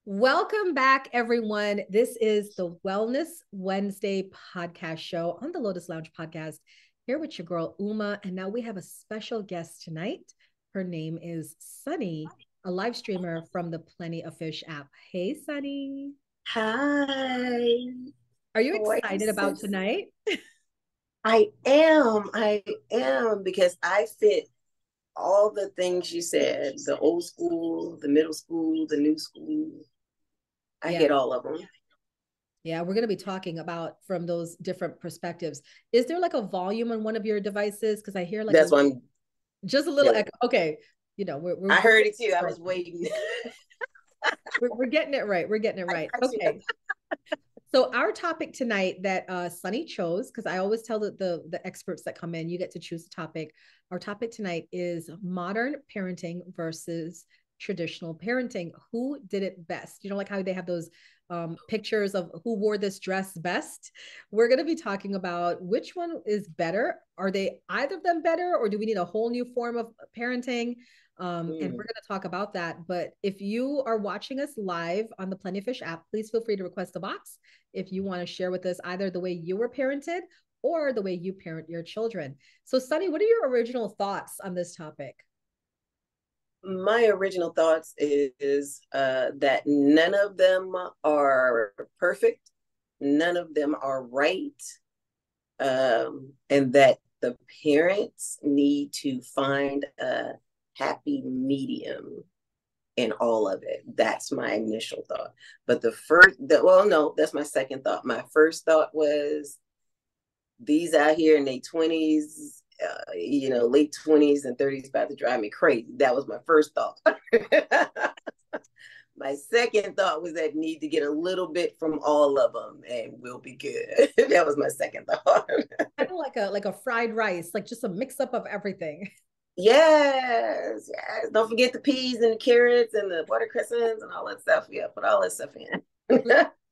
Welcome back, everyone. This is the Wellness Wednesday podcast show on the Lotus Lounge podcast. Here with your girl, Uma. And now we have a special guest tonight. Her name is Sunny, a live streamer from the Plenty of Fish app. Hey, Sunny. Hi. Are you excited about tonight? I am because I fit all the things you said, the old school, the middle school, the new school. I hit all of them. Yeah, we're going to be talking about from those different perspectives. Is there like a volume on one of your devices? Because I hear like that's one. Just a little echo. Okay, you know, I heard it too. I was waiting. we're getting it right. We're getting it right. Okay. So our topic tonight that Sunny chose, because I always tell the experts that come in, you get to choose the topic. Our topic tonight is modern parenting versus traditional parenting. Who did it best? You know, like how they have those pictures of who wore this dress best. We're going to be talking about which one is better. Are they either of them better, or do we need a whole new form of parenting? And we're going to talk about that. But if you are watching us live on the Plenty of Fish app, please feel free to request a box if you want to share with us either the way you were parented or the way you parent your children. So, Sunny, what are your original thoughts on this topic? My original thoughts is that none of them are perfect, none of them are right, and that the parents need to find a happy medium in all of it. That's my initial thought. But that's my second thought. My first thought was these out here in their 20s, late 20s and 30s about to drive me crazy. That was my first thought. My second thought was that need to get a little bit from all of them and we'll be good. That was my second thought. Kind of like a fried rice, like just a mix up of everything. Yes. Don't forget the peas and the carrots and the watercressins and all that stuff. Yeah, put all that stuff in.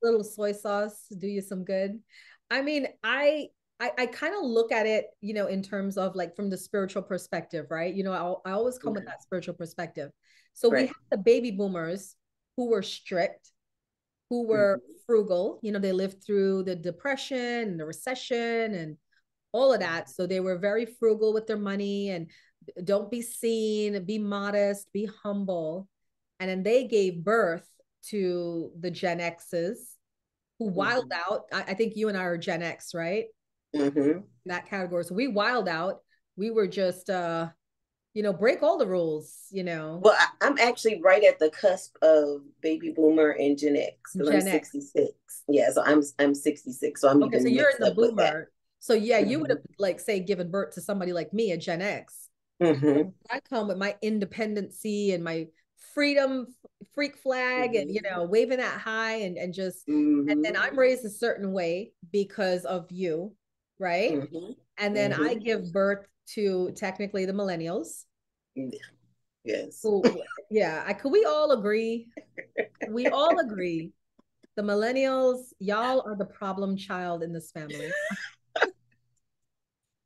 Little soy sauce do you some good. I mean, I kind of look at it, you know, in terms of like from the spiritual perspective, right? You know, I always come with that spiritual perspective. So we have the baby boomers who were strict, who were frugal. You know, they lived through the depression and the recession and all of that. So they were very frugal with their money and don't be seen, be modest, be humble. And then they gave birth to the Gen X's who wild out. I think you and I are Gen X, right? That category. So we wild out. We were just break all the rules, you know. Well, I'm actually right at the cusp of baby boomer and Gen X because I'm 66. Yeah, so I'm 66. So I'm okay. So you're in the boomer. So yeah, you would have like say given birth to somebody like me, a Gen X. I come with my independency and my freedom freak flag and you know waving that high and just and then I'm raised a certain way because of you, right? And then I give birth to technically the millennials. Yes. Could we all agree? We all agree. The millennials, y'all are the problem child in this family.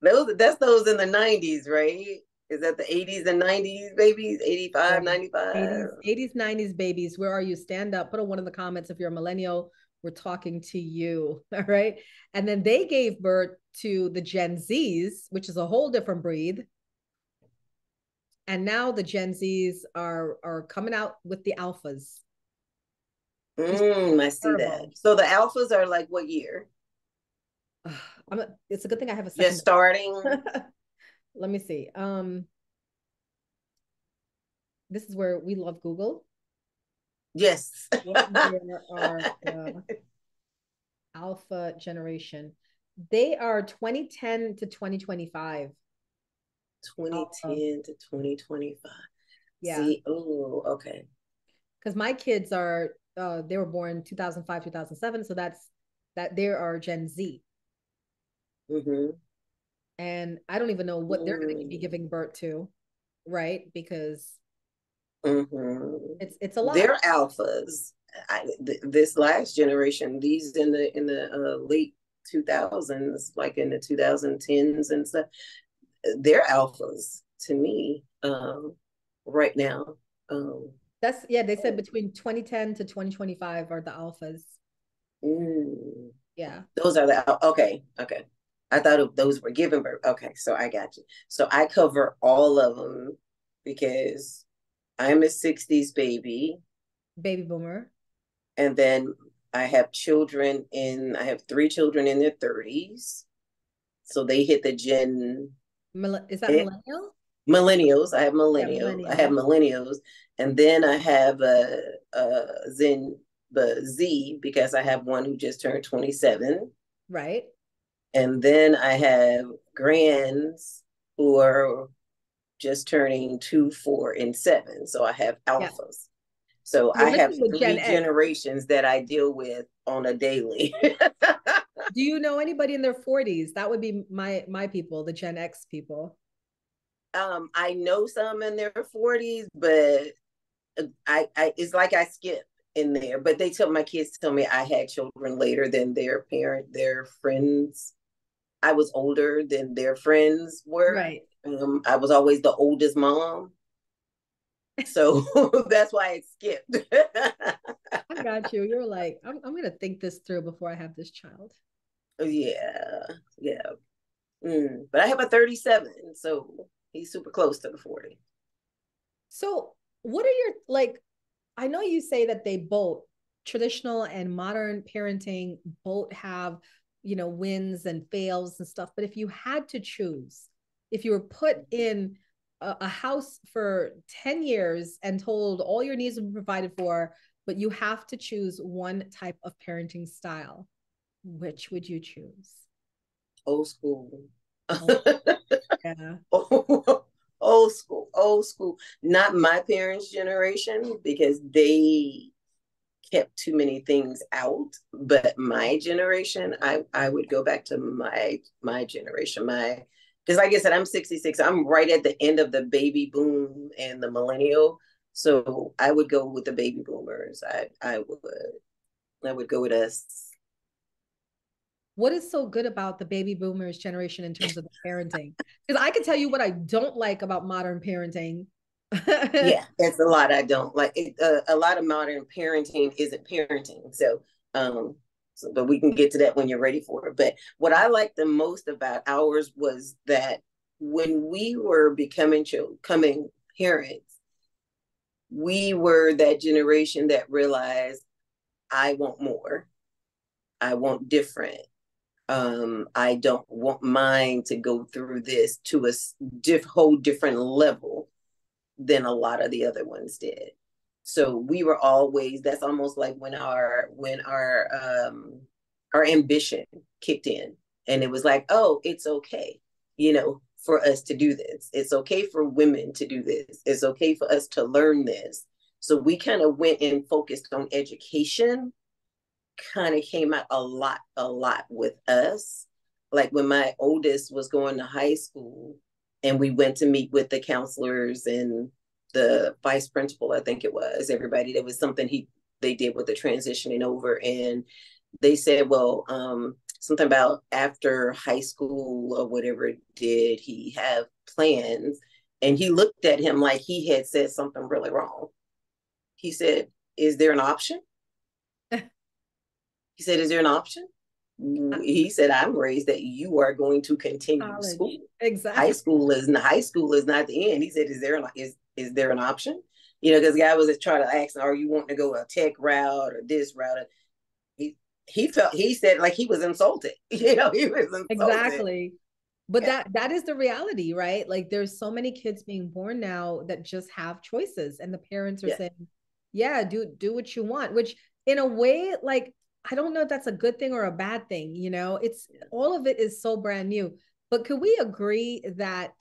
That's those in the 90s, right? Is that the 80s and 90s babies? 85, 95? 80s, 90s babies. Where are you? Stand up. Put a one in the comments if you're a millennial. We're talking to you. All right. And then they gave birth to the Gen Zs, which is a whole different breed. And now the Gen Zs are coming out with the alphas. I see that. So the alphas are like what year? It's a good thing I have a second. Just starting. Let me see. This is where we love Google. Yes. Our alpha generation. They are 2010 to 2025. 2010 to 2025. Yeah. See, okay. Because my kids are they were born 2005, 2007. So that they are Gen Z. And I don't even know what they're going to be giving birth to, right? Because it's a lot. They're alphas. This last generation, these in the late 2000s, like in the 2010s and stuff, they're alphas to me right now. That's, yeah, they said between 2010 to 2025 are the alphas. Mm. Yeah. Those are the, okay, okay. I thought those were given birth. Okay, so I got you. So I cover all of them because I'm a 60s baby. Baby boomer. And then I have I have three children in their 30s. So they hit the Is that millennial? millennials. Yeah, I have millennial. millennials. And then I have the Z because I have one who just turned 27. Right. And then I have grands who are just turning 2, 4, and 7. So I have Yeah. alphas. So Well, I this have is the Gen three X. generations that I deal with on a daily. Do you know anybody in their 40s? That would be my people, the Gen X people. I know some in their 40s, but I it's like I skip in there. But my kids tell me I had children later than their friends. I was older than their friends were. Right. I was always the oldest mom. So that's why it skipped. I got you. You're like, I'm gonna think this through before I have this child. Yeah, yeah. But I have a 37, so he's super close to the 40. So, what are your like? I know you say that they both traditional and modern parenting both have, wins and fails and stuff. But if you had to choose, if you were put in a house for 10 years and told all your needs would be provided for, but you have to choose one type of parenting style, which would you choose? Old school. Oh, yeah. Old school. Not my parents' generation because they kept too many things out. But my generation, I would go back to my generation. Because like I said, I'm 66. I'm right at the end of the baby boom and the millennial. So I would go with the baby boomers. I would go with us. What is so good about the baby boomers generation in terms of the parenting? Because I can tell you what I don't like about modern parenting. Yeah, it's a lot I don't like. A lot of modern parenting isn't parenting. But we can get to that when you're ready for it. But what I liked the most about ours was that when we were becoming parents, we were that generation that realized I want more. I want different. I don't want mine to go through this to a whole different level than a lot of the other ones did. So we were always, that's almost like when our ambition kicked in, and it was like, oh, it's okay, for us to do this. It's okay for women to do this. It's okay for us to learn this. So we kind of went and focused on education, kind of came out a lot with us. Like when my oldest was going to high school and we went to meet with the counselors and the vice principal, I think it was, everybody, there was something they did with the transitioning over. And they said, well, something about after high school or whatever, did he have plans? And he looked at him like he had said something really wrong. He said, is there an option? He said, is there an option? He said, I'm raised that you are going to continue College. school. Exactly. High school is not the end. He said, is there an option? Because the guy was just trying to ask, are you wanting to go a tech route or this route? He said like he was insulted. He was insulted. Exactly. But Yeah. that is the reality, right? Like there's so many kids being born now that just have choices and the parents are Yeah. saying, yeah, do what you want, which in a way, like I don't know if that's a good thing or a bad thing, It's all of it is so brand new. But could we agree that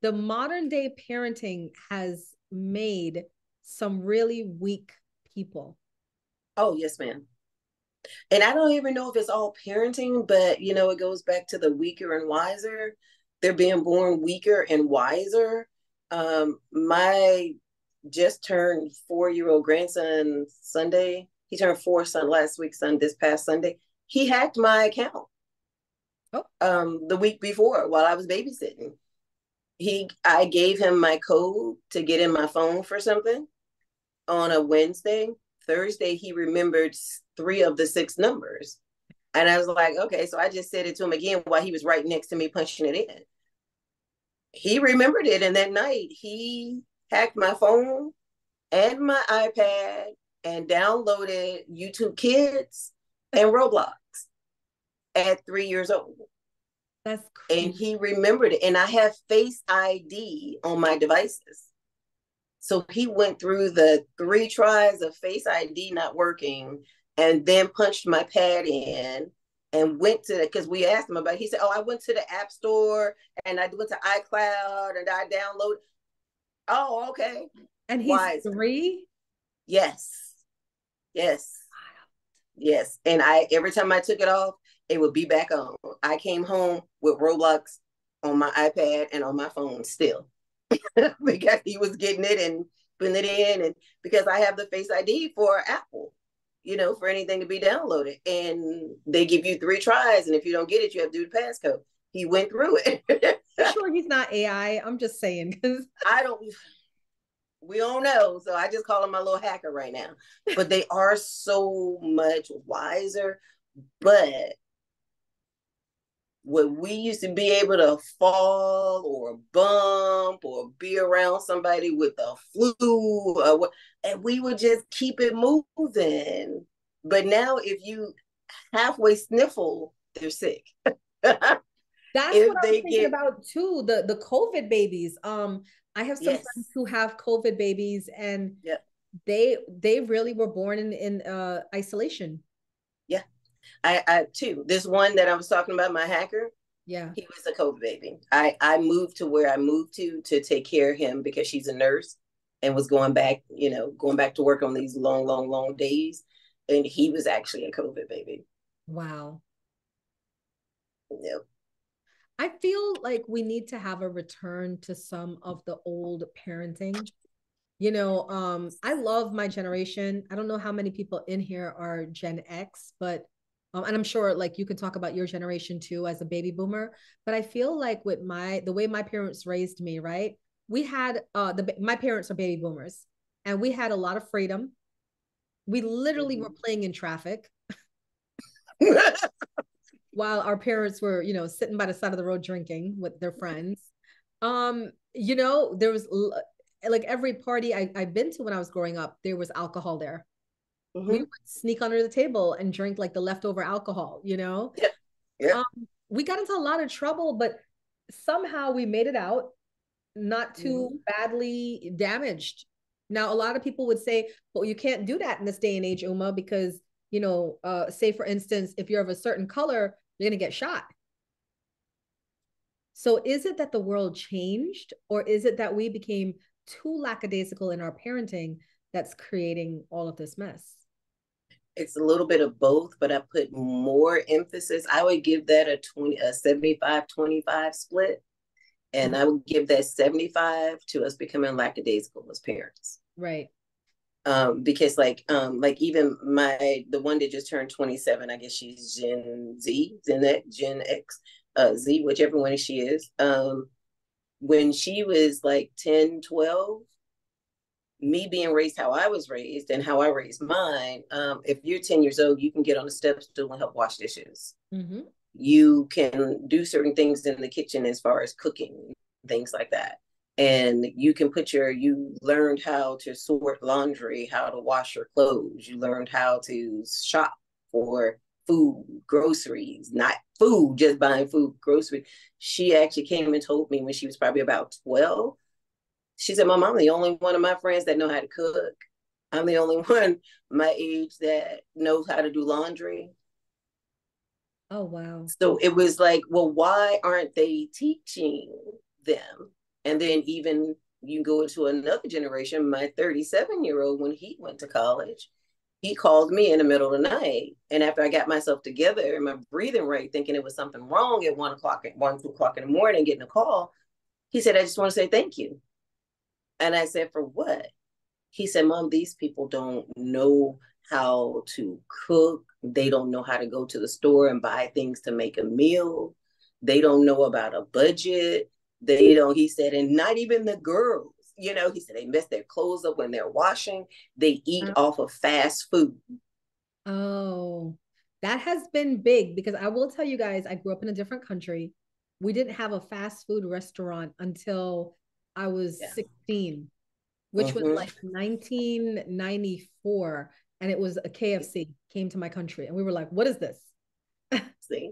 the modern day parenting has made some really weak people? Oh, yes, ma'am. And I don't even know if it's all parenting, but it goes back to the weaker and wiser. They're being born weaker and wiser. My just turned 4-year-old grandson Sunday. He turned 4 last week, this past Sunday. He hacked my account Oh, the week before while I was babysitting. I gave him my code to get in my phone for something. on a Wednesday. Thursday, he remembered 3 of the 6 numbers. And I was like, okay. So I just said it to him again while he was right next to me punching it in. He remembered it. And that night, he hacked my phone and my iPad and downloaded YouTube Kids and Roblox at 3 years old. That's crazy. And he remembered it. And I have Face ID on my devices. So he went through the 3 tries of Face ID not working and then punched my pad in and went to, because we asked him about it. He said, oh, I went to the App Store and I went to iCloud and I downloaded. Oh, okay. And he's 3? Yes. Yes. Yes. And every time I took it off, it would be back on. I came home with Roblox on my iPad and on my phone still. Because he was getting it and putting it in, and because I have the Face ID for Apple, for anything to be downloaded, and they give you 3 tries, and if you don't get it, you have to do the passcode. He went through it. I'm sure he's not AI. I'm just saying, because we don't know, so I just call him my little hacker right now. But they are so much wiser. But when we used to be able to fall or bump or be around somebody with a flu, and we would just keep it moving. But now if you halfway sniffle, they're sick. That's what I was thinking about too. The COVID babies. I have some friends who have COVID babies, and they really were born in isolation. Yeah. I too. This one that I was talking about, my hacker. Yeah. He was a COVID baby. I moved to where I moved to take care of him because she's a nurse and was going back to work on these long days. And he was actually a COVID baby. Wow. Yep. I feel like we need to have a return to some of the old parenting. I love my generation. I don't know how many people in here are Gen X, but and I'm sure like you could talk about your generation too as a baby boomer, but I feel like with the way my parents raised me, right? We had my parents are baby boomers, and we had a lot of freedom. We literally were playing in traffic while our parents were, sitting by the side of the road drinking with their friends. There was like every party I've been to when I was growing up, there was alcohol there. We would sneak under the table and drink like the leftover alcohol, Yeah. We got into a lot of trouble, but somehow we made it out, not too badly damaged. Now, a lot of people would say, well, you can't do that in this day and age, Uma, because, say for instance, if you're of a certain color, you're going to get shot. So is it that the world changed, or is it that we became too lackadaisical in our parenting that's creating all of this mess? It's a little bit of both, but I put more emphasis. I would give that a 75-25 split. And I would give that 75 to us becoming lackadaisical as parents. Right. Because like even the one that just turned 27, I guess she's Gen X, Z, whichever one she is. When she was like 10, 12, me being raised how I was raised and how I raised mine, if you're 10 years old, you can get on the step stool and help wash dishes. Mm-hmm. You can do certain things in the kitchen as far as cooking, things like that. And you can you learned how to sort laundry, how to wash your clothes. You learned how to shop for food, groceries, not food, just buying food, groceries. She actually came and told me when she was probably about 12. She said, Mom, I'm the only one of my friends that know how to cook. I'm the only one my age that knows how to do laundry. Oh, wow. So it was like, well, why aren't they teaching them? And then even you go into another generation, my 37-year-old, when he went to college, he called me in the middle of the night. And after I got myself together and my breathing right, thinking it was something wrong at 1 o'clock in the morning, getting a call, he said, I just want to say thank you. And I said, for what? He said, Mom, these people don't know how to cook. They don't know how to go to the store and buy things to make a meal. They don't know about a budget. He said, and not even the girls. he said they mess their clothes up when they're washing. They eat off of fast food. Oh, that has been big because I will tell you guys, I grew up in a different country. We didn't have a fast food restaurant until I was 16, which was like 1994. And it was a KFC came to my country. And we were like, what is this? See?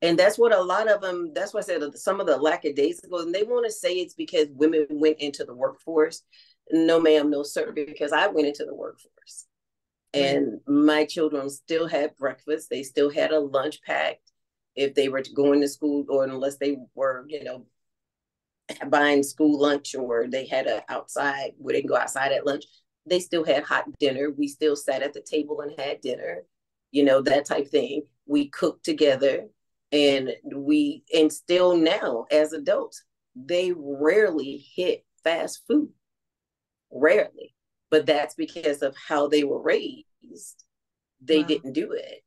And that's what a lot of them, that's why I said some of the lackadaisical, and they want to say it's because women went into the workforce. No, ma'am, no, sir, because I went into the workforce. And my children still had breakfast. They still had a lunch packed if they were going to school, or unless they were, buying school lunch, or they had a outside where they can go outside at lunch. They still had hot dinner. We still sat at the table and had dinner, that type thing. We cooked together, and still now as adults, they rarely hit fast food. Rarely. But that's because of how they were raised. They didn't do it.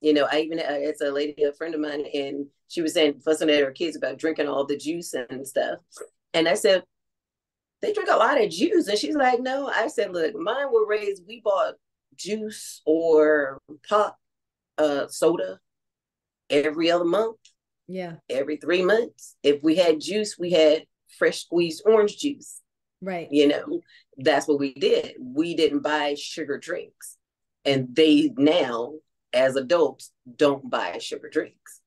I even it's a lady, a friend of mine, and she was fussing at her kids about drinking all the juice and stuff. And I said, they drink a lot of juice. And she's like, no. I said, look, mine were raised, we bought juice or pop, soda every other month. Yeah. Every 3 months. If we had juice, we had fresh squeezed orange juice. Right. That's what we did. We didn't buy sugar drinks. And they now, as adults, don't buy sugar drinks.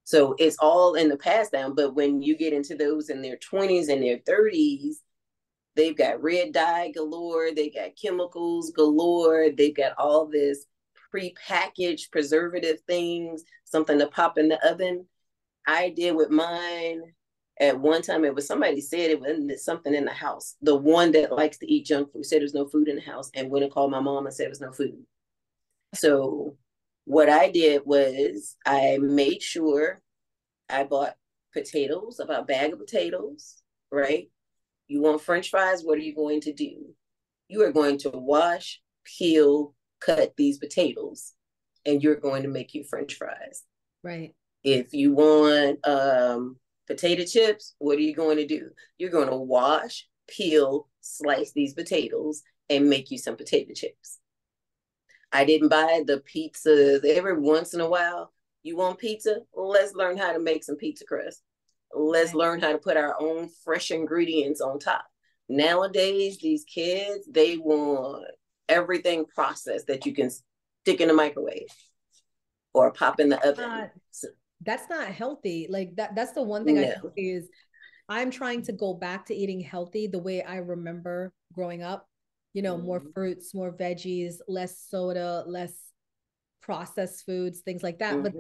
So it's all in the past down. But when you get into those in their 20s and their 30s, they've got red dye galore. They got chemicals galore. They've got all this prepackaged preservative things, something to pop in the oven. I did with mine. At one time, it was somebody said it was something in the house. The one that likes to eat junk food said there's no food in the house, and went and called my mom and said there was no food. So what I did was I made sure I bought potatoes, about a bag of potatoes, right? You want French fries? What are you going to do? You are going to wash, peel, cut these potatoes, and you're going to make you French fries. Right. If you want potato chips, what are you going to do? You're going to wash, peel, slice these potatoes, and make you some potato chips. I didn't buy the pizzas every once in a while. You want pizza? Let's learn how to make some pizza crust. Let's learn how to put our own fresh ingredients on top. Nowadays, these kids, they want everything processed that you can stick in the microwave or pop in the oven. That's not healthy. Like that's the one thing I think is I'm trying to go back to eating healthy the way I remember growing up. More fruits, more veggies, less soda, less processed foods, things like that. But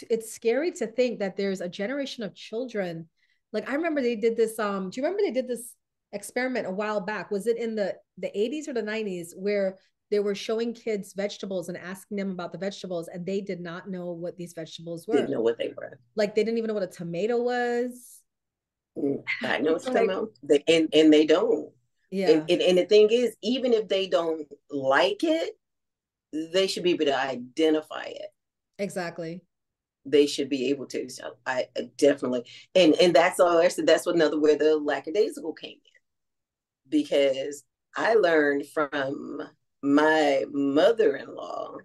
it's scary to think that there's a generation of children. Like I remember they did this. Do you remember they did this experiment a while back? Was it in the 80s or the 90s where they were showing kids vegetables and asking them about the vegetables, and they did not know what these vegetables were. Didn't know what they were. Like they didn't even know what a tomato was. I know what you're talking about. And they don't. Yeah. And the thing is, even if they don't like it, they should be able to identify it. Exactly. They should be able to. So I definitely, and that's all. That's another where the lackadaisical came in, because I learned from my mother-in-law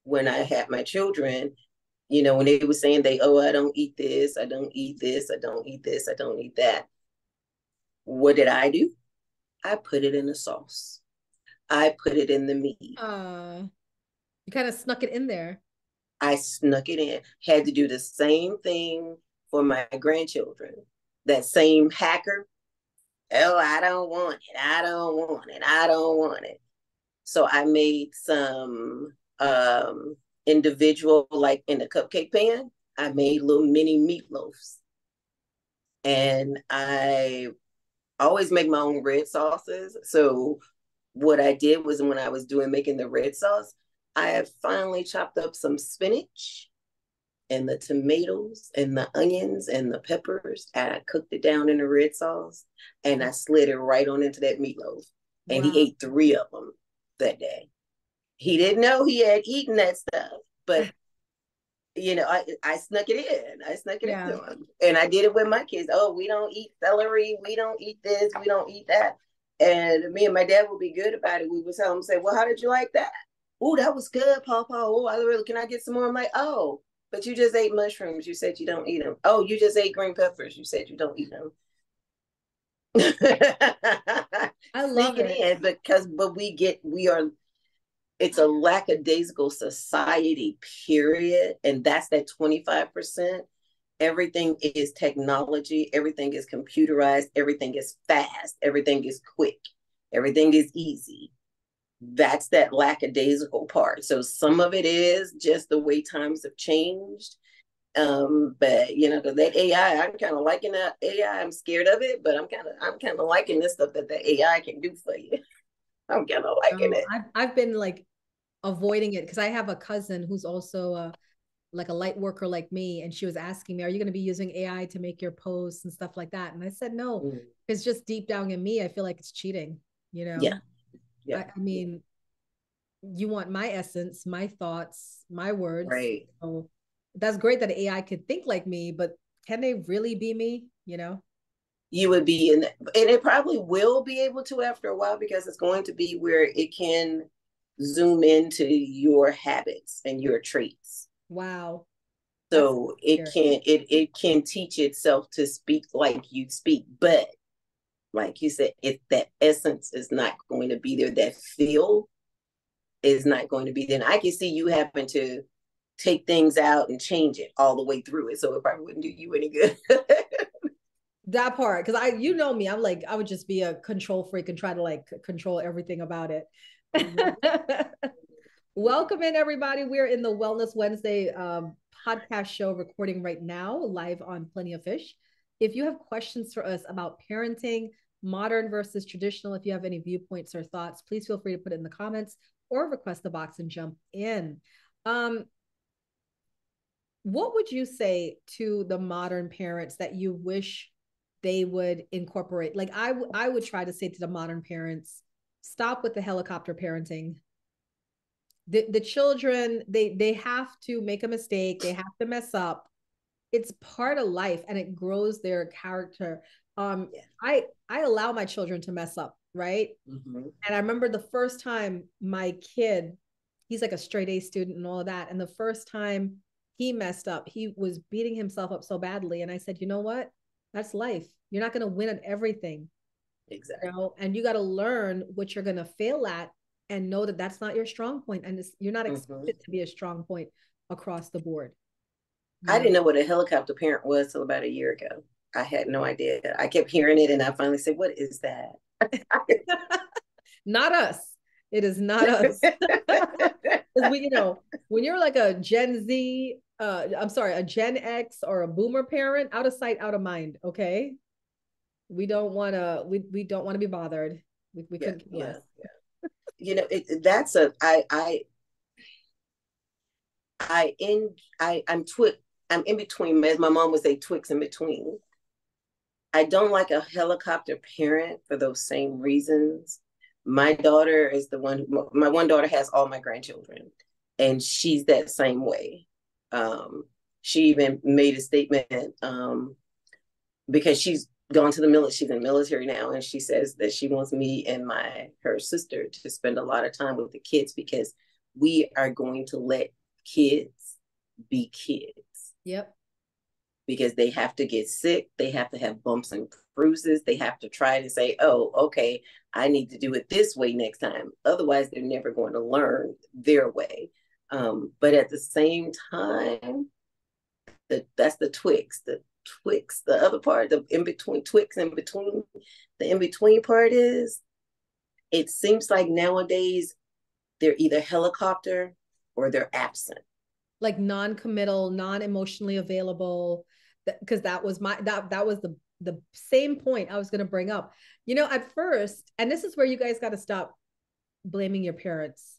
when I had my children. When they were saying I don't eat this, I don't eat this, I don't eat this, I don't eat that. What did I do? I put it in the sauce. I put it in the meat. You kind of snuck it in there. I snuck it in. Had to do the same thing for my grandchildren. That same hacker. Oh, I don't want it. I don't want it. I don't want it. So I made some individual, like in the cupcake pan, I made little mini meatloaves. And I always make my own red sauces. So what I did was, when I was making the red sauce, I have finally chopped up some spinach and the tomatoes and the onions and the peppers, and I cooked it down in the red sauce, and I slid it right on into that meatloaf. And he ate 3 of them that day. He didn't know he had eaten that stuff, but I snuck it in. I snuck it Yeah. into them. And I did it with my kids. Oh, we don't eat celery. We don't eat this. We don't eat that. And me and my dad would be good about it. We would tell them, say, well, how did you like that? Oh, that was good, Papa. Oh, can I get some more? I'm like, oh, but you just ate mushrooms. You said you don't eat them. Oh, you just ate green peppers. You said you don't eat them. I love Sneak it it. in it's a lackadaisical society, period. And that's that 25%. Everything is technology, everything is computerized, everything is fast, everything is quick, everything is easy. That's that lackadaisical part. So some of it is just the way times have changed. But because that AI, I'm kind of liking that AI. I'm scared of it, but I'm kind of liking this stuff that the AI can do for you. I'm kind of liking it. I've been like avoiding it because I have a cousin who's also like a light worker like me, and she was asking me, "Are you going to be using AI to make your posts and stuff like that?" And I said, "No, it's just deep down in me. I feel like it's cheating. You know, Yeah, yeah. I mean, you want my essence, my thoughts, my words. Right. So that's great that AI could think like me, but can they really be me? You know?" You would be in, and it probably will be able to after a while, because it's going to be where it can zoom into your habits and your traits. Wow. So it can teach itself to speak like you speak, but like you said, if that essence is not going to be there, that feel is not going to be there. And I can see you having to take things out and change it all the way through it, so it probably wouldn't do you any good. That part, because you know me, I'm like, I would just be a control freak and try to like control everything about it. Welcome in, everybody. We're in the Wellness Wednesday podcast show, recording right now, live on Plenty of Fish. If you have questions for us about parenting, modern versus traditional, if you have any viewpoints or thoughts, please feel free to put it in the comments or request the box and jump in. What would you say to the modern parents that you wish they would incorporate? Like I would try to say to the modern parents, stop with the helicopter parenting. The children, they have to make a mistake, they have to mess up. It's part of life and it grows their character. I allow my children to mess up, right? And I remember the first time my kid, he's like a straight A student and all of that, and the first time he messed up, he was beating himself up so badly, and I said, you know what, that's life. You're not going to win at everything. Exactly. And you got to learn what you're going to fail at and know that that's not your strong point, and you're not expected to be a strong point across the board. I didn't know what a helicopter parent was till about a year ago. I had no idea. I kept hearing it, and I finally said, what is that? Not us. It is not us. When you're like a Gen Z, I'm sorry, a Gen X or a boomer parent, out of sight, out of mind. Okay. We don't want to be bothered. We couldn't care less. That's I'm in between, as my mom would say, Twix in between. I don't like a helicopter parent for those same reasons. My daughter is my one daughter has all my grandchildren, and she's that same way. She even made a statement, because she's gone to the military, she's in the military now, and she says that she wants me and her sister to spend a lot of time with the kids, because we are going to let kids be kids. Yep. Because they have to get sick, they have to have bumps and bruises, they have to try to say, oh, okay, I need to do it this way next time. Otherwise, they're never going to learn their way. But at the same time, that's the Twix. The other part, the in between Twix, in between, the in between part is, it seems like nowadays they're either helicopter or they're absent. Like non-committal, non-emotionally available. Because that was the same point I was going to bring up. At first, and this is where you guys got to stop blaming your parents.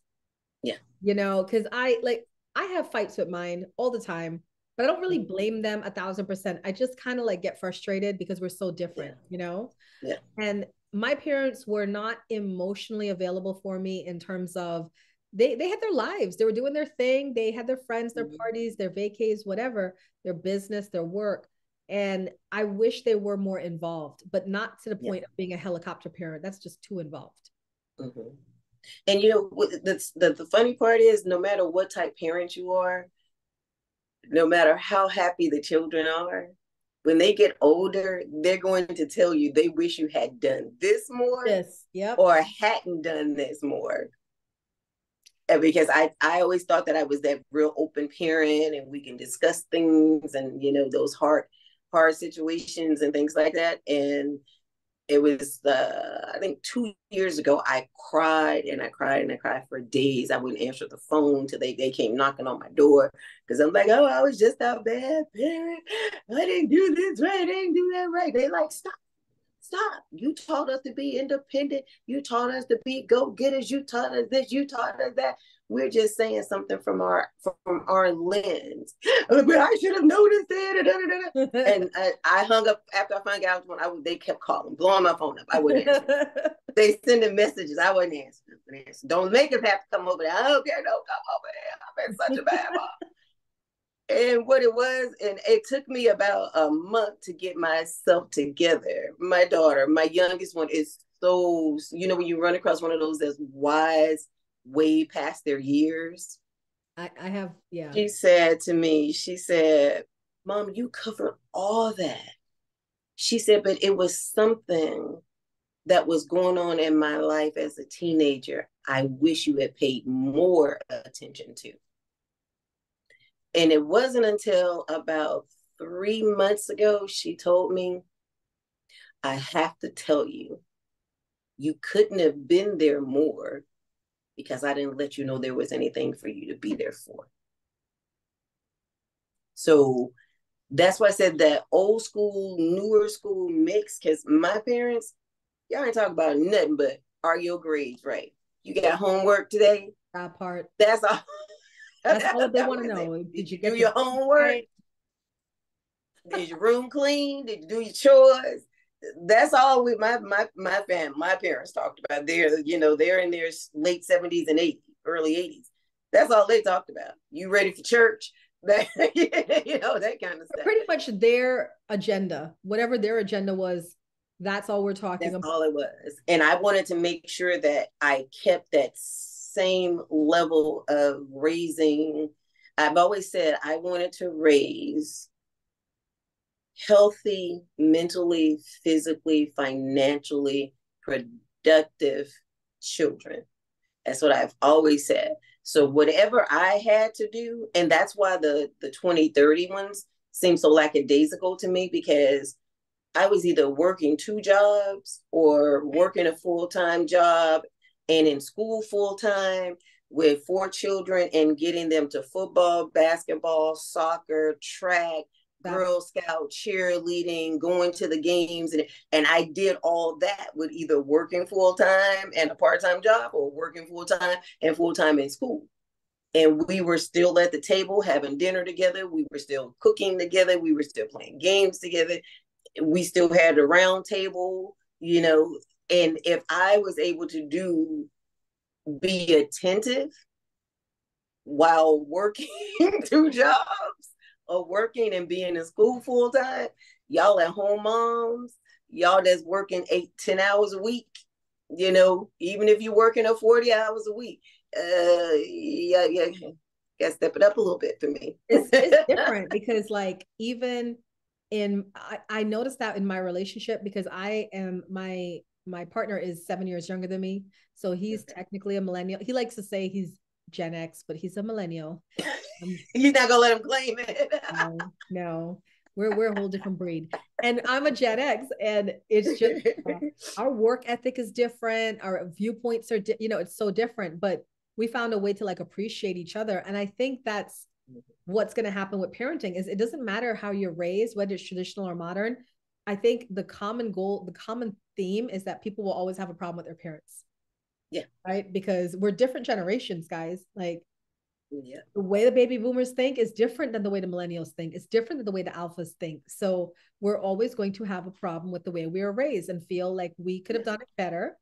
Yeah. Because I have fights with mine all the time, but I don't really blame them 1,000%. I just kind of like get frustrated because we're so different, Yeah. And my parents were not emotionally available for me in terms of they had their lives. They were doing their thing. They had their friends, their parties, their vacays, whatever, their business, their work. And I wish they were more involved, but not to the point of being a helicopter parent. That's just too involved. Mm-hmm. And you know, the funny part is, no matter what type parent you are, no matter how happy the children are, when they get older, they're going to tell you they wish you had done this more, or hadn't done this more. And because I always thought that I was that real open parent, and we can discuss things, and you know, those hard situations and things like that. And it was I think 2 years ago, I cried and I cried and I cried for days. I wouldn't answer the phone till they came knocking on my door, because I'm like, oh, I was just a bad parent. I didn't do this right. I didn't do that right. They like, stop. You taught us to be independent. You taught us to be go-getters. You taught us this. You taught us that. We're just saying something from our lens. But I should have noticed it. And I hung up after I found out when they kept calling, blowing my phone up. I wouldn't answer. They sending messages. I wouldn't answer. Don't make us have to come over there. I don't care. Don't come over there. I'm in such a bad mom. And what it was, and it took me about a month to get myself together. My daughter, my youngest one, is so, you know, when you run across one of those that's wise, way past their years. I have, yeah. She said to me, she said, Mom, you covered all that. She said, but it was something that was going on in my life as a teenager I wish you had paid more attention to. And it wasn't until about 3 months ago, she told me, I have to tell you, you couldn't have been there more because I didn't let you know there was anything for you to be there for. So that's why I said that old school, newer school mix, because my parents, y'all ain't talking about nothing but, are your grades right? You got homework today? That part. That's all. That's all they want to know. Did you do your homework? Right? Did your room clean? Did you do your chores? That's all my parents talked about. They're in their late 70s and 80s, early 80s. That's all they talked about. You ready for church? That kind of stuff. Pretty much their agenda, whatever their agenda was, that's all we're talking about. That's all it was. And I wanted to make sure that I kept that same level of raising. I've always said I wanted to raise healthy, mentally, physically, financially productive children. That's what I've always said. So whatever I had to do, and that's why the 2030 ones seem so lackadaisical to me, because I was either working 2 jobs or working a full-time job and in school full-time with 4 children and getting them to football, basketball, soccer, track, Girl Scout, cheerleading, going to the games. And I did all that with either working full-time and a part-time job, or working full-time and full-time in school. And we were still at the table having dinner together. We were still cooking together. We were still playing games together. We still had a round table, and if I was able to be attentive while working 2 jobs, or working and being in school full time, y'all at home moms, y'all that's working 8-10 hours a week, even if you're working 40 hours a week, yeah, gotta step it up a little bit for me. It's different because, like, even I noticed that in my relationship, because I am my partner is 7 years younger than me, so he's technically a millennial. He likes to say he's Gen X, but he's a millennial. You're not gonna let him claim it. No, we're a whole different breed, and I'm a Gen X, and it's just our work ethic is different, our viewpoints are it's so different, but we found a way to like appreciate each other. And I think that's what's going to happen with parenting. Is it doesn't matter how you're raised, whether it's traditional or modern. I think the common goal, the common theme is that people will always have a problem with their parents. Yeah. Right. Because we're different generations, guys. Like, yeah, the way the baby boomers think is different than the way the millennials think. It's different than the way the alphas think. So we're always going to have a problem with the way we were raised and feel like we could have done it better.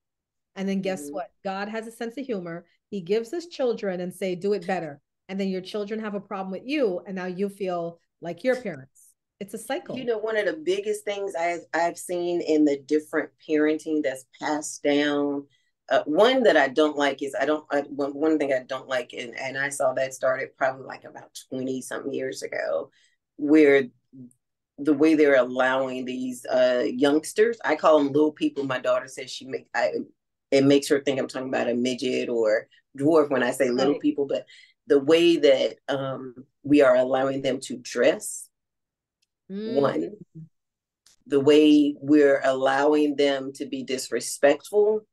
And then guess what? God has a sense of humor. He gives us children and say, do it better. And then your children have a problem with you. And now you feel like your parents. It's a cycle. You know, one of the biggest things I've seen in the different parenting that's passed down, one that I don't like is one thing I don't like, and I saw that started probably like about 20 something years ago, where the way they're allowing these youngsters, I call them little people. My daughter says it makes her think I'm talking about a midget or dwarf when I say little people, but the way that we are allowing them to dress, one, the way we're allowing them to be disrespectful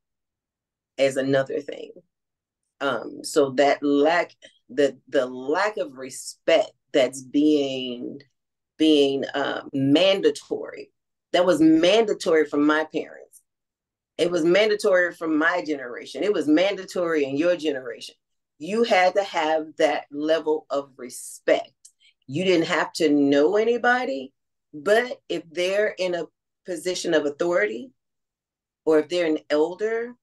as another thing. So that the lack of respect that's being mandatory. That was mandatory from my parents. It was mandatory from my generation. It was mandatory in your generation. You had to have that level of respect. You didn't have to know anybody, but if they're in a position of authority or if they're an elder,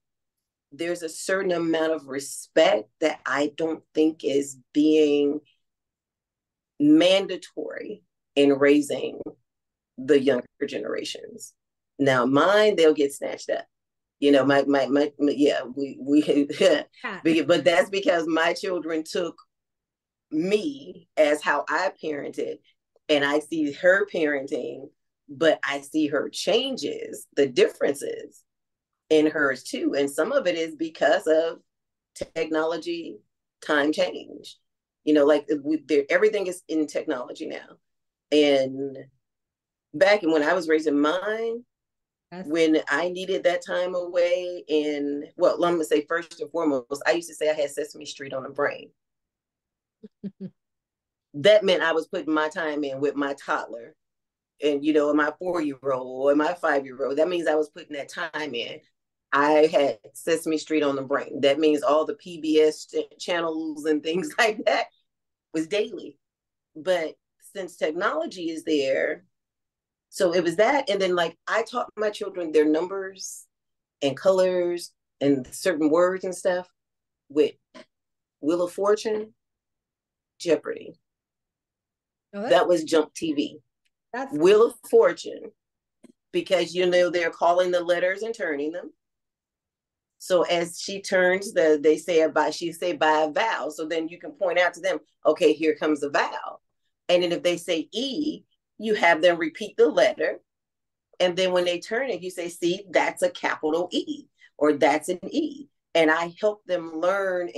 there's a certain amount of respect that I don't think is being mandatory in raising the younger generations. Now mine, they'll get snatched up. You know, my yeah, but that's because my children took me as how I parented, and I see her parenting, but I see her changes, the differences in hers too. And some of it is because of technology, time change. You know, like everything is in technology now. And back when I was raising mine, when I needed that time away, and well, I'm gonna say first and foremost, I used to say I had Sesame Street on the brain. That meant I was putting my time in with my toddler and, you know, my 4-year-old and my 5-year-old. That means I was putting that time in. I had Sesame Street on the brain. That means all the PBS channels and things like that was daily. But since technology is there, so it was that. And then like I taught my children their numbers and colors and certain words and stuff with Wheel of Fortune, Jeopardy. That was Jump TV. That's Wheel of Fortune, because you know they're calling the letters and turning them. So as she turns, she say by a vowel. So then you can point out to them, okay, here comes the vowel. And then if they say E, you have them repeat the letter. And then when they turn it, you say, see, that's a capital E, or that's an E. And I help them learn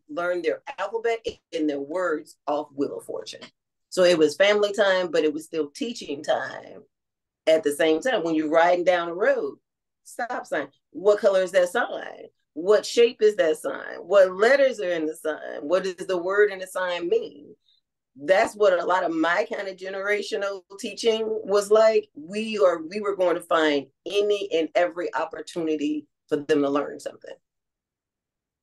their alphabet and their words off Wheel of Fortune. So it was family time, but it was still teaching time at the same time. When you're riding down the road, stop sign. What color is that sign? What shape is that sign? What letters are in the sign? What does the word in the sign mean? That's what a lot of my kind of generational teaching was like. We were going to find any and every opportunity for them to learn something.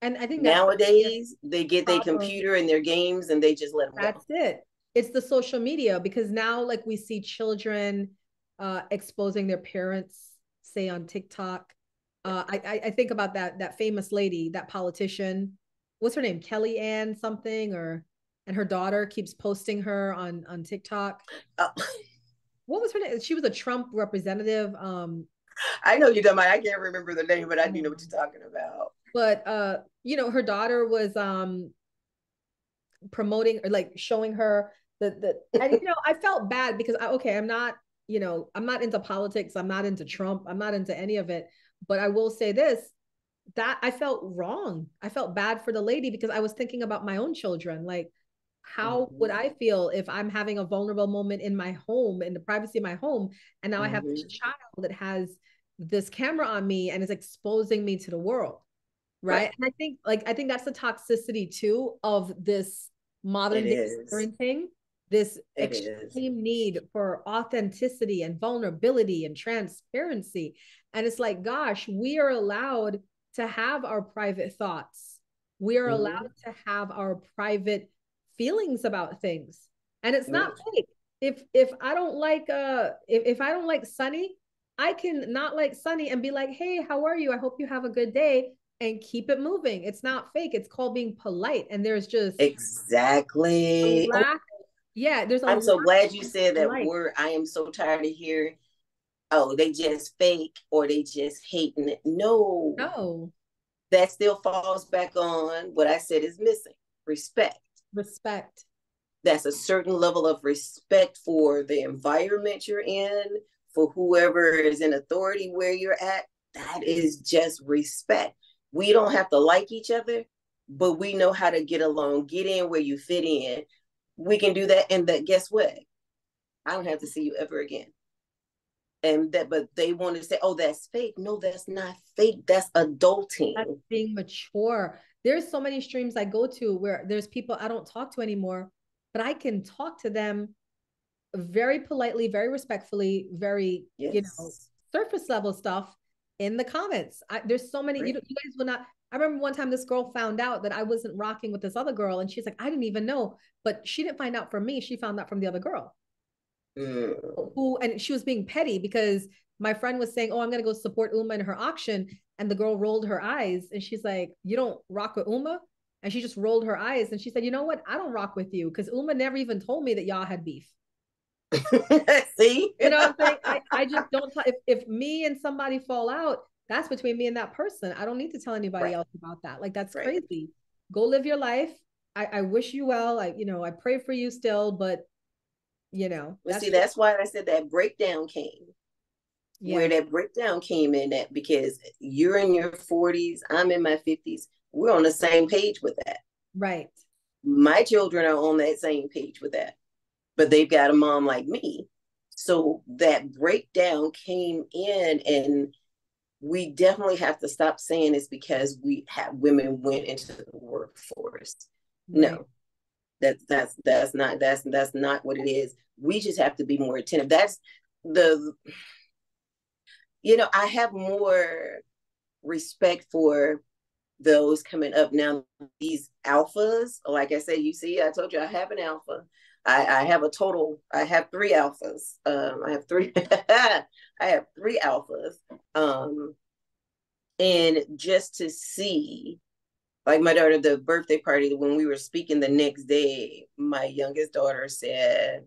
And I think nowadays they get their computer and their games and they just let them go. That's it. It's the social media, because now like we see children exposing their parents, say on TikTok. I think about that famous lady, that politician. What's her name? Kellyanne something, and her daughter keeps posting her on TikTok. What was her name? She was a Trump representative. I know you're talking about. I can't remember the name, but I do know what you're talking about. But you know, her daughter was promoting or like showing her the and you know, I felt bad because I'm not, you know, I'm not into politics, I'm not into Trump, I'm not into any of it, but I will say this, that I felt wrong. I felt bad for the lady because I was thinking about my own children. Like, how would I feel if I'm having a vulnerable moment in my home, in the privacy of my home, and now I have this child that has this camera on me and is exposing me to the world, right? And I think that's the toxicity too of this modern day parenting, this extreme need for authenticity and vulnerability and transparency. And it's like, gosh, we are allowed to have our private thoughts. We are allowed to have our private feelings about things. And it's not fake. If I don't like if I don't like Sunny, I can not like Sunny and be like, hey, how are you? I hope you have a good day, and keep it moving. It's not fake. It's called being polite. And there's just a Exactly. Oh, lack. Yeah, there's a I'm lack so glad you of said that polite. word. I am so tired of hearing, oh, they just fake or they just hating it. No, No that still falls back on what I said is missing: respect. respect. That's a certain level of respect for the environment you're in, for whoever is in authority where you're at. That is just respect. We don't have to like each other, but we know how to get along, get in where you fit in. We can do that. And that, guess what? I don't have to see you ever again. And that, but they want to say, oh, that's fake. No, that's not fake. That's That's adulting. being mature. There's so many streams I go to where there's people I don't talk to anymore, but I can talk to them very politely, very respectfully, very, Yes. surface level stuff in the comments. There's so many, Right. you guys will not. I remember one time this girl found out that I wasn't rocking with this other girl, and she's like, I didn't even know, but she didn't find out from me. She found out from the other girl Mm. and she was being petty because my friend was saying, oh, I'm going to go support Uma in her auction. And the girl rolled her eyes and she's like, you don't rock with Uma? And she just rolled her eyes and she said, you know what? I don't rock with you because Uma never even told me that y'all had beef. See? You know what I'm saying? I just don't tell if me and somebody fall out, that's between me and that person. I don't need to tell anybody Right. else about that. Like that's Right. crazy. Go live your life. I wish you well. I pray for you still, but But that's see, just that's why I said that breakdown came. Where yeah, that breakdown came in at, because you're in your 40s, I'm in my 50s. We're on the same page with that. right. My children are on that same page with that, but they've got a mom like me. So that breakdown came in, and we definitely have to stop saying it's because we have women went into the workforce. Right. No, that's not what it is. We just have to be more attentive. That's the I have more respect for those coming up now. These alphas, like I said, you see, I told you I have an alpha. I have a total. I have three alphas. I have three. I have three alphas. And just to see, like my daughter, the birthday party when we were speaking the next day, my youngest daughter said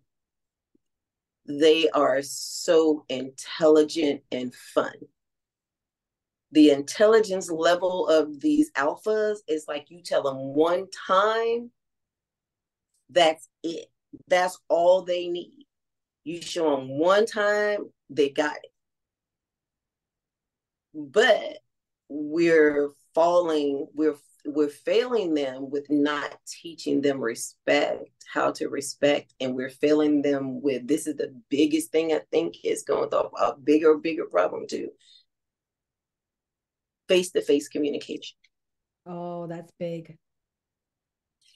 they are so intelligent and fun. The intelligence level of these alphas is like you tell them one time, that's it. That's all they need. You show them one time, they got it. But we're falling, we're failing them with not teaching them respect, how to respect, and we're failing them with, this is the biggest thing I think is going to a bigger problem too. Face-to-face communication. Oh, that's big.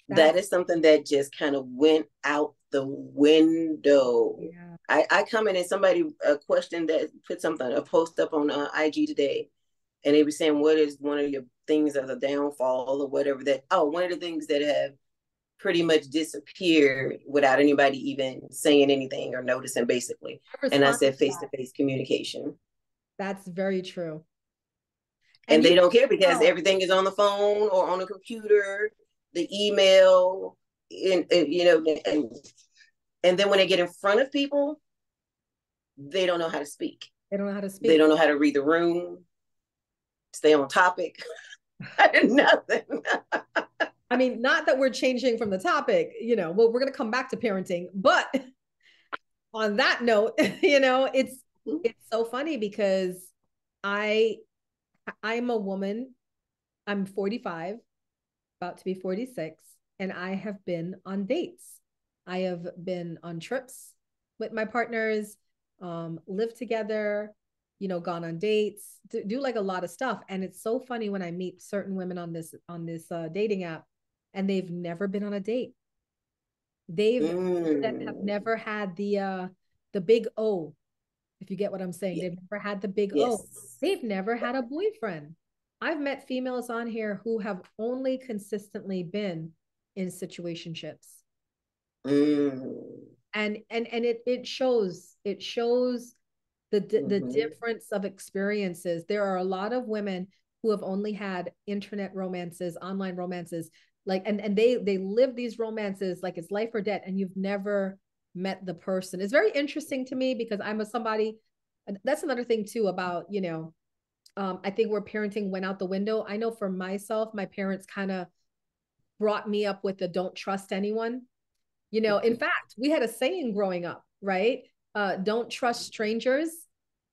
That That's is something that just kind of went out the window. yeah. I commented somebody a question that put something, a post up on IG today, and they were saying, what is one of your things as a downfall or whatever, that, oh, one of the things that have pretty much disappeared without anybody even saying anything or noticing, basically. I And I responded said to that. face-to-face communication. That's very true. And And you they can don't care because tell. everything is on the phone or on the computer, the email, and then when they get in front of people, they don't know how to speak. They don't know how to They speak. don't know how to read the room, stay on topic, nothing. I mean, not that we're changing from the topic, well, we're gonna come back to parenting, but on that note, it's so funny because I I'm a woman, I'm 45, about to be 46, and I have been on dates. I have been on trips with my partners, lived together, gone on dates, do like a lot of stuff. And it's so funny when I meet certain women on this dating app, and they've never been on a date. They've that have never had the big O, if you get what I'm saying. Yeah. They've never had the big O. Yes. They've never had a boyfriend. I've met females on here who have only consistently been in situationships. Mm. And it shows the difference of experiences. There are a lot of women who have only had internet romances, online romances, like, and they live these romances like it's life or death, and you've never met the person. It's very interesting to me because I'm a somebody, that's another thing too about, you know, I think where parenting went out the window. I know for myself, my parents kind of brought me up with the don't trust anyone. You know, in fact, we had a saying growing up, right? Don't trust strangers.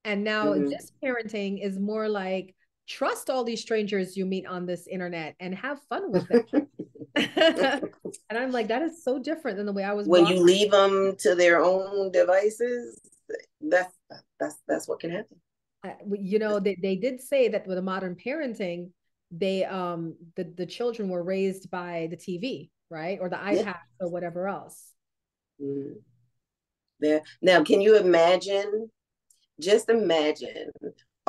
And now this parenting is more like trust all these strangers you meet on this internet and have fun with them. And I'm like, that is so different than the way I was when brought you up. leave them to their own devices. That's what can happen. You know, they did say that with a modern parenting, they the children were raised by the TV, right? Or the iPad or whatever else. There. Now, can you imagine? Just imagine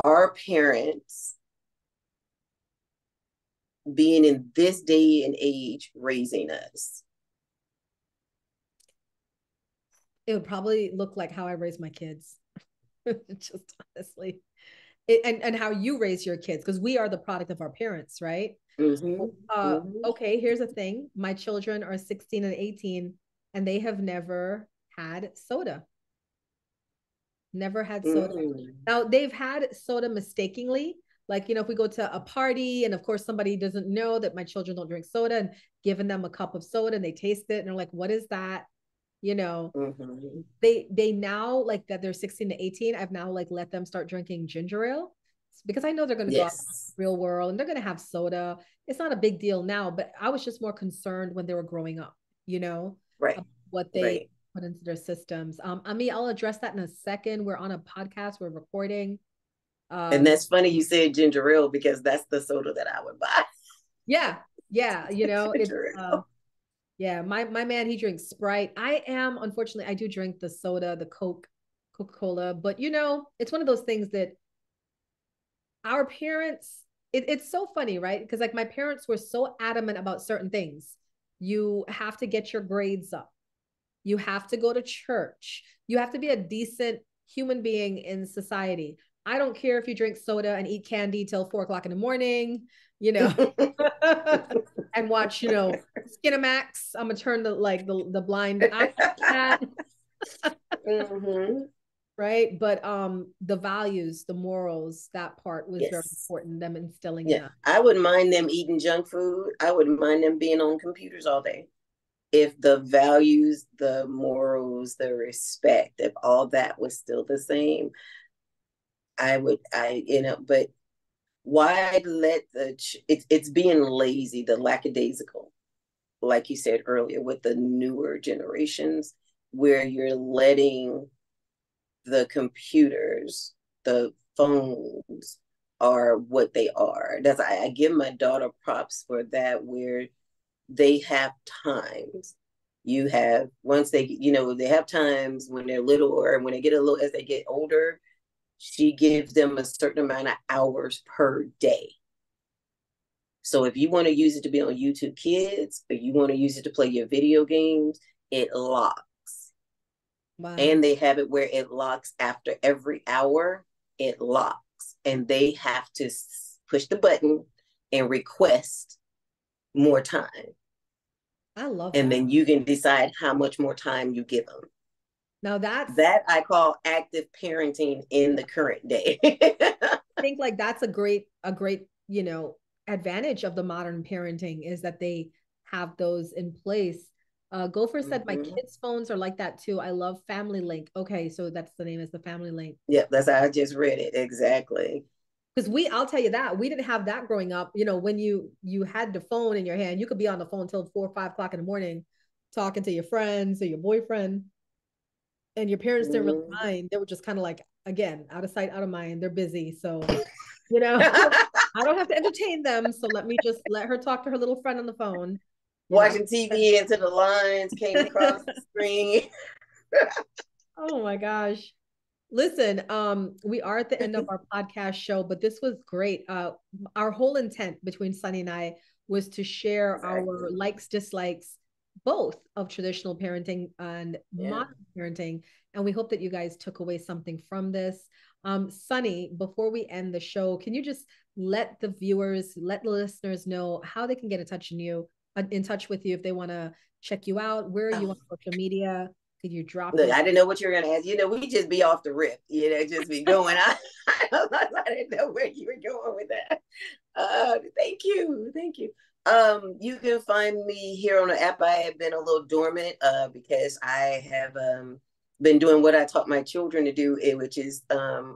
our parents being in this day and age raising us. It would probably look like how I raise my kids. Just honestly. And how you raise your kids, because we are the product of our parents, right? Okay, here's the thing. My children are 16 and 18, and they have never had soda. Never had soda. Now, they've had soda mistakenly. Like, you know, if we go to a party and of course somebody doesn't know that my children don't drink soda and giving them a cup of soda and they taste it and they're like, what is that? You know, they now, like that they're 16 to 18, I've now like let them start drinking ginger ale because I know they're going to go out in the real world and they're going to have soda. It's not a big deal now, but I was just more concerned when they were growing up, you know, what they put into their systems. I mean, I'll address that in a second. We're on a podcast, we're recording. And that's funny you said ginger ale because that's the soda that I would buy. Yeah, you know, it's yeah, my man, he drinks Sprite. I am, unfortunately, I do drink the soda, the Coca-Cola, but you know, it's one of those things that our parents, it's so funny, right? Because like my parents were so adamant about certain things. You have to get your grades up. You have to go to church. You have to be a decent human being in society. I don't care if you drink soda and eat candy till 4 o'clock in the morning, you know, and watch, you know, Skinamax. I'm gonna turn the blind eye. Right. But the values, the morals, that part was very important, them instilling in us. I wouldn't mind them eating junk food. I wouldn't mind them being on computers all day. If the values, the morals, the respect, if all that was still the same, but why let it's being lazy, the lackadaisical, like you said earlier, with the newer generations, where you're letting the computers, the phones are what they are. I give my daughter props for that, where they have times. You have once they, they have times when they're little, or when they get as they get older, she gives them a certain amount of hours per day. So if you want to use it to be on YouTube Kids, or you want to use it to play your video games, it locks. Wow. And they have it where it locks after every hour, it locks. And they have to push the button and request more time. I love that. And then you can decide how much more time you give them. Now that I call active parenting in the current day. I think like that's a great, you know, advantage of the modern parenting is that they have those in place. Gopher said my kids' phones are like that too. I love Family Link. Okay, so that's the name, is the Family Link. Yep, that's how I just read it. Exactly. Because I'll tell you that we didn't have that growing up. You know, when you had the phone in your hand, you could be on the phone until 4 or 5 o'clock in the morning, talking to your friends or your boyfriend, and your parents didn't really mind. They were just kind of like, again, out of sight, out of mind. They're busy, so you know, I don't have to entertain them. So let me just let her talk to her little friend on the phone. Watching TV until the lines came across the screen. Oh my gosh. Listen, we are at the end of our podcast show, but this was great. Our whole intent between Sunny and I was to share our likes, dislikes, both of traditional parenting and Yeah. modern parenting. And we hope that you guys took away something from this. Sunny, before we end the show, can you just let the viewers, let the listeners know how they can get in touch with you if they want to check you out? Where are you on social media? Could you drop Look, your... I didn't know what you were going to ask. We just be off the rip, just be going. I didn't know where you were going with that. Thank you. Thank you. You can find me here on the app. I have been a little dormant because I have been doing what I taught my children to do, which is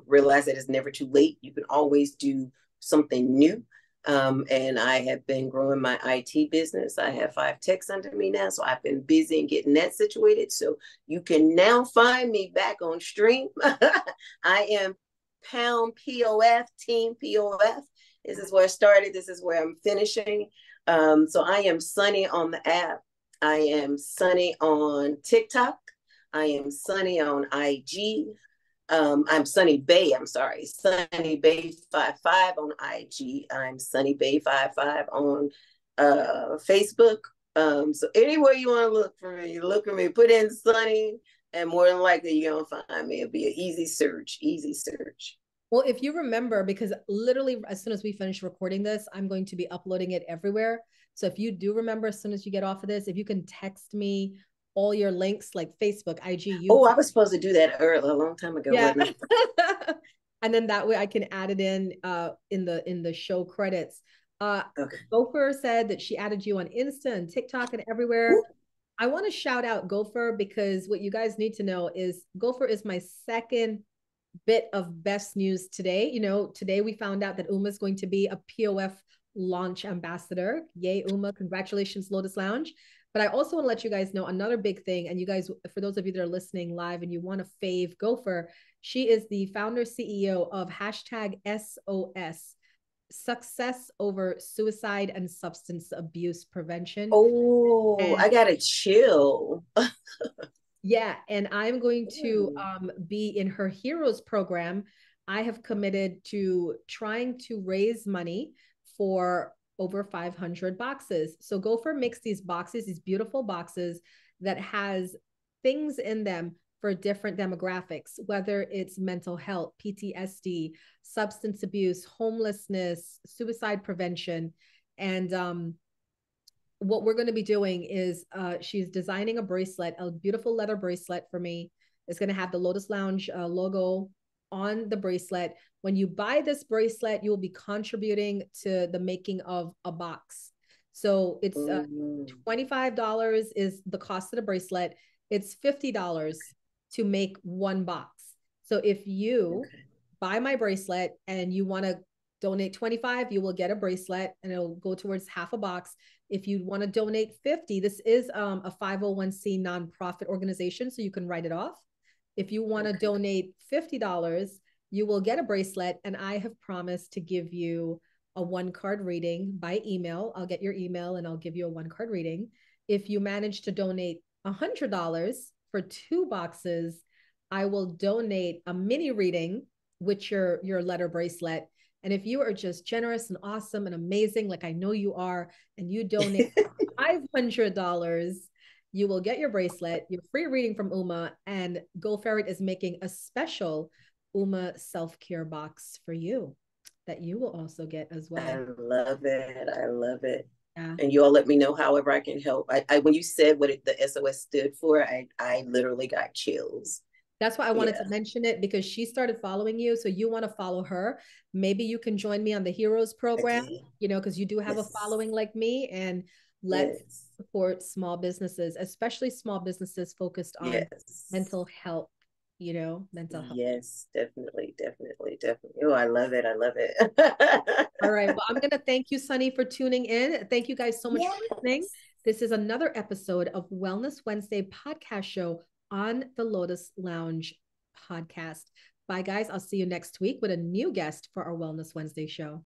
realize that it's never too late. You can always do something new. And I have been growing my IT business. I have 5 techs under me now, so I've been busy and getting that situated. So you can now find me back on stream. I am Pound POF, Team POF. This is where I started. This is where I'm finishing. So I am Sunny on the app. I am Sunny on TikTok. I am Sunny on IG. I'm Sunny Bay. I'm sorry, Sunny Bay 55 on IG. I'm Sunny Bay 55 on Facebook. So anywhere you want to look for me, look for me. Put in Sunny, and more than likely you're gonna find me. It'll be an easy search. Easy search. Well, if you remember, because literally as soon as we finish recording this, I'm going to be uploading it everywhere. So if you do remember, as soon as you get off of this, if you can text me all your links like Facebook, IG, YouTube. Oh, I was supposed to do that earlier, a long time ago. Yeah. And then that way I can add it in the show credits. Okay. Gopher said that she added you on Insta and TikTok and everywhere. Ooh. I want to shout out Gopher because what you guys need to know is Gopher is my second bit of best news today. Today we found out that Uma is going to be a POF launch ambassador. Yay, Uma. Congratulations, Lotus Lounge. But I also want to let you guys know another big thing. And you guys, for those of you that are listening live and you want to fave Gopher, she is the founder CEO of #SOS, Success Over Suicide and Substance Abuse Prevention. Oh, I got to chill. Yeah. And I'm going to be in her Heroes program. I have committed to trying to raise money for over 500 boxes. So Gopher makes these boxes, these beautiful boxes that has things in them for different demographics, whether it's mental health, PTSD, substance abuse, homelessness, suicide prevention. And what we're going to be doing is she's designing a bracelet, a beautiful leather bracelet for me. It's going to have the Lotus Lounge logo on the bracelet. When you buy this bracelet, you will be contributing to the making of a box. So it's $25 is the cost of the bracelet. It's $50 to make one box. So if you buy my bracelet and you want to donate 25, you will get a bracelet and it'll go towards half a box. If you want to donate 50, this is a 501c nonprofit organization, so you can write it off. If you want to donate $50, you will get a bracelet, and I have promised to give you a 1-card reading by email. I'll get your email and I'll give you a 1-card reading. If you manage to donate $100 for 2 boxes, I will donate a mini reading with your letter bracelet. And if you are just generous and awesome and amazing, like I know you are, and you donate $500, you will get your bracelet, your free reading from Uma, and Go Ferret is making a special Uma self-care box for you that you will also get as well. I love it. I love it. Yeah. And you all let me know however I can help. I when you said what the SOS stood for, I literally got chills. That's why I wanted to mention it, because she started following you. So you want to follow her. Maybe you can join me on the Heroes program, because you do have a following like me, and let's support small businesses, especially small businesses focused on mental health, mental health. Yes, definitely. Oh, I love it. I love it. All right. Well, I'm going to thank you, Sunny, for tuning in. Thank you guys so much for listening. This is another episode of Wellness Wednesday podcast show on the Lotus Lounge podcast. Bye, guys. I'll see you next week with a new guest for our Wellness Wednesday show.